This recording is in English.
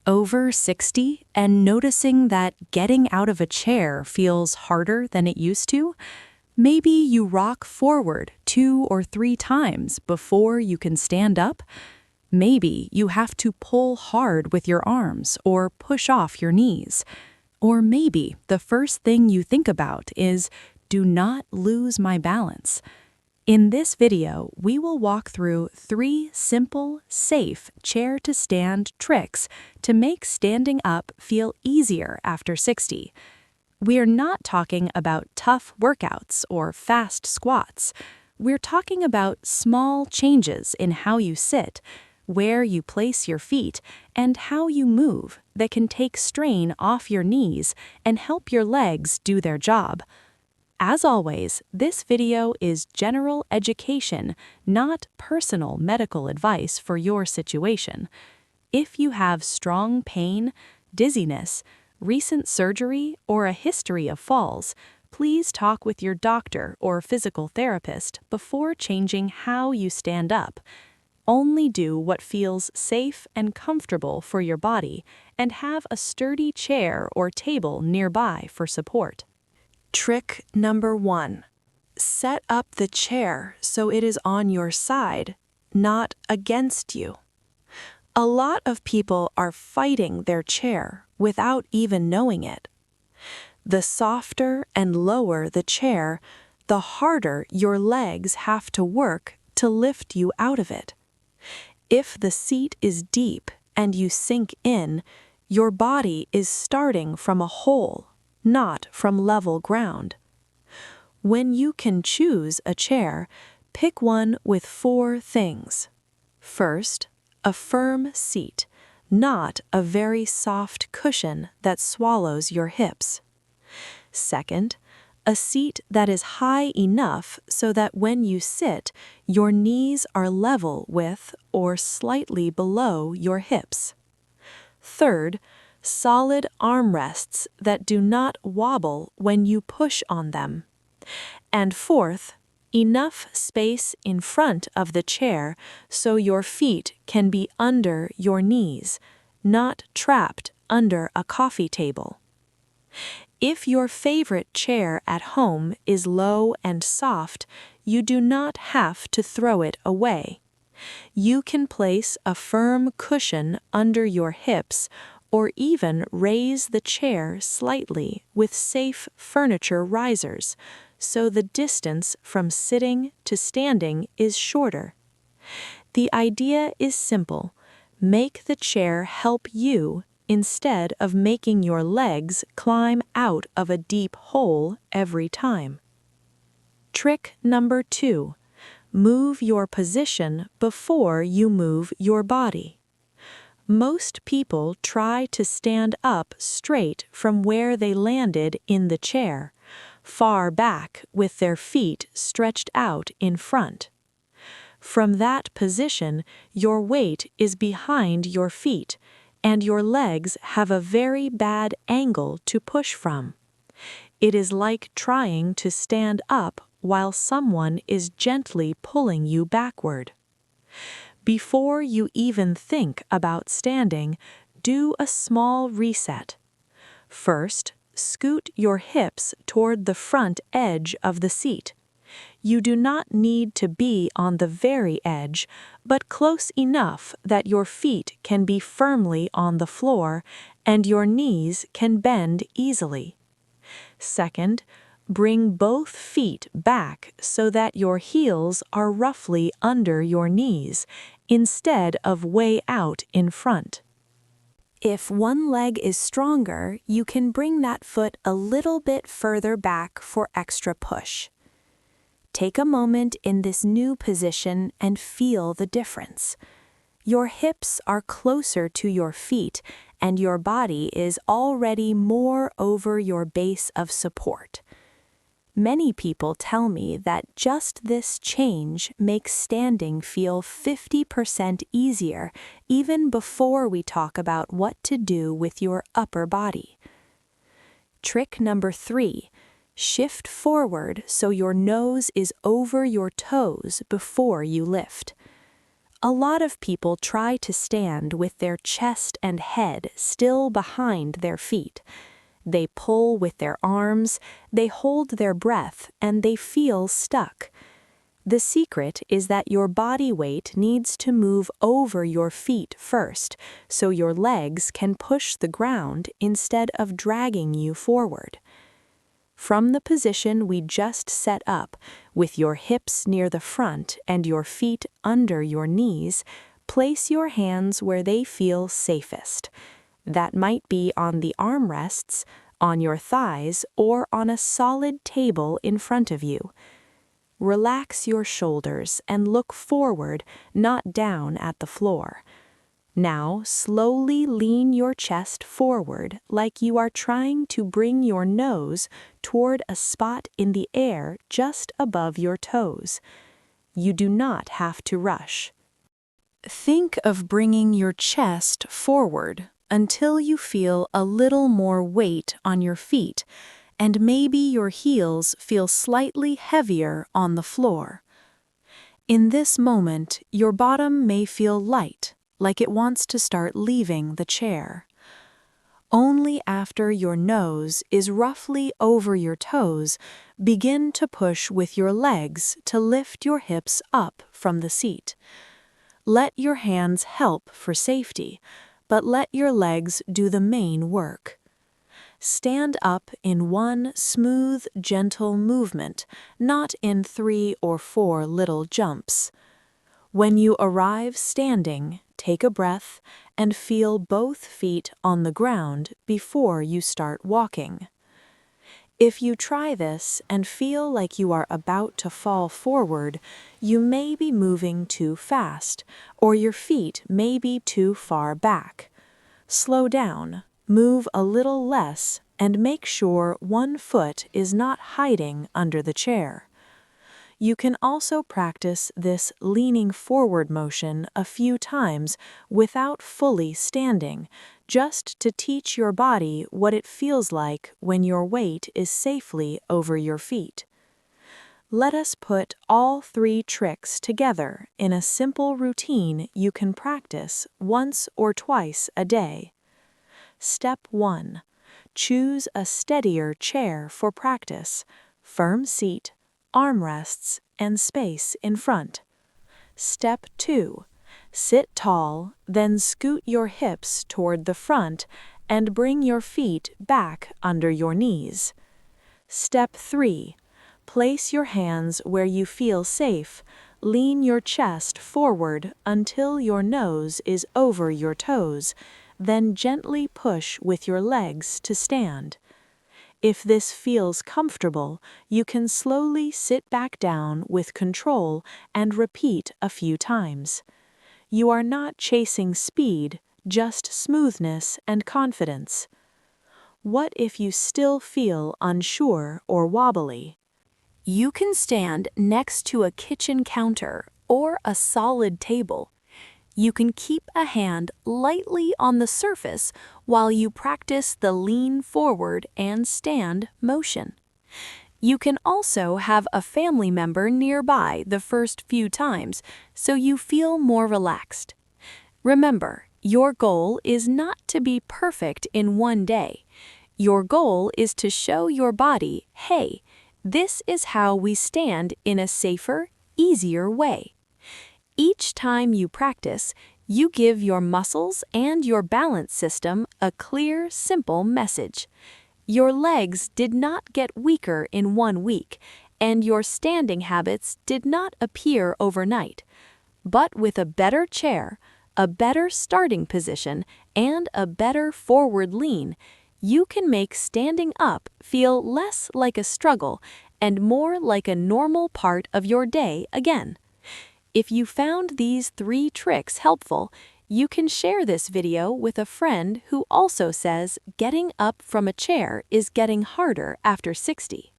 Over 60 and noticing that getting out of a chair feels harder than it used to? Maybe you rock forward 2 or 3 times before you can stand up? Maybe you have to pull hard with your arms or push off your knees. Or maybe the first thing you think about is, do not lose my balance. In this video, we will walk through 3 simple, safe chair-to-stand tricks to make standing up feel easier after 60. We're not talking about tough workouts or fast squats. We're talking about small changes in how you sit, where you place your feet, and how you move that can take strain off your knees and help your legs do their job. As always, this video is general education, not personal medical advice for your situation. If you have strong pain, dizziness, recent surgery, or a history of falls, please talk with your doctor or physical therapist before changing how you stand up. Only do what feels safe and comfortable for your body, and have a sturdy chair or table nearby for support. Trick number 1. Set up the chair so it is on your side, not against you. A lot of people are fighting their chair without even knowing it. The softer and lower the chair, the harder your legs have to work to lift you out of it. If the seat is deep and you sink in, your body is starting from a hole, not from level ground. When you can choose a chair, pick one with 4 things. First, a firm seat, not a very soft cushion that swallows your hips. Second, a seat that is high enough so that when you sit, your knees are level with or slightly below your hips. Third, solid armrests that do not wobble when you push on them. And fourth, enough space in front of the chair so your feet can be under your knees, not trapped under a coffee table. If your favorite chair at home is low and soft, you do not have to throw it away. You can place a firm cushion under your hips or even raise the chair slightly with safe furniture risers, so the distance from sitting to standing is shorter. The idea is simple. Make the chair help you instead of making your legs climb out of a deep hole every time. Trick number 2. Move your position before you move your body. Most people try to stand up straight from where they landed in the chair, far back with their feet stretched out in front. From that position, your weight is behind your feet, and your legs have a very bad angle to push from. It is like trying to stand up while someone is gently pulling you backward. Before you even think about standing, do a small reset. First, scoot your hips toward the front edge of the seat. You do not need to be on the very edge, but close enough that your feet can be firmly on the floor and your knees can bend easily. Second, bring both feet back so that your heels are roughly under your knees instead of way out in front. If one leg is stronger, you can bring that foot a little bit further back for extra push. Take a moment in this new position and feel the difference. Your hips are closer to your feet, and your body is already more over your base of support. Many people tell me that just this change makes standing feel 50% easier, even before we talk about what to do with your upper body. Trick number 3. Shift forward so your nose is over your toes before you lift. A lot of people try to stand with their chest and head still behind their feet. They pull with their arms, they hold their breath, and they feel stuck. The secret is that your body weight needs to move over your feet first, so your legs can push the ground instead of dragging you forward. From the position we just set up, with your hips near the front and your feet under your knees, place your hands where they feel safest. That might be on the armrests, on your thighs, or on a solid table in front of you. Relax your shoulders and look forward, not down at the floor. Now, slowly lean your chest forward like you are trying to bring your nose toward a spot in the air just above your toes. You do not have to rush. Think of bringing your chest forward until you feel a little more weight on your feet, and maybe your heels feel slightly heavier on the floor. In this moment, your bottom may feel light, like it wants to start leaving the chair. Only after your nose is roughly over your toes, begin to push with your legs to lift your hips up from the seat. Let your hands help for safety, but let your legs do the main work. Stand up in one smooth, gentle movement, not in 3 or 4 little jumps. When you arrive standing, take a breath and feel both feet on the ground before you start walking. If you try this and feel like you are about to fall forward, you may be moving too fast, or your feet may be too far back. Slow down, move a little less, and make sure one foot is not hiding under the chair. You can also practice this leaning forward motion a few times without fully standing, just to teach your body what it feels like when your weight is safely over your feet. Let us put all 3 tricks together in a simple routine you can practice once or twice a day. Step 1. Choose a steadier chair for practice, firm seat, armrests, and space in front. Step 2. Sit tall, then scoot your hips toward the front and bring your feet back under your knees. Step 3. Place your hands where you feel safe, lean your chest forward until your nose is over your toes, then gently push with your legs to stand. If this feels comfortable, you can slowly sit back down with control and repeat a few times. You are not chasing speed, just smoothness and confidence. What if you still feel unsure or wobbly? You can stand next to a kitchen counter or a solid table. You can keep a hand lightly on the surface while you practice the lean forward and stand motion. You can also have a family member nearby the first few times so you feel more relaxed. Remember, your goal is not to be perfect in one day. Your goal is to show your body, hey, this is how we stand in a safer, easier way. Each time you practice, you give your muscles and your balance system a clear, simple message. Your legs did not get weaker in 1 week, and your standing habits did not appear overnight. But with a better chair, a better starting position, and a better forward lean, you can make standing up feel less like a struggle and more like a normal part of your day again. If you found these 3 tricks helpful, you can share this video with a friend who also says getting up from a chair is getting harder after 60.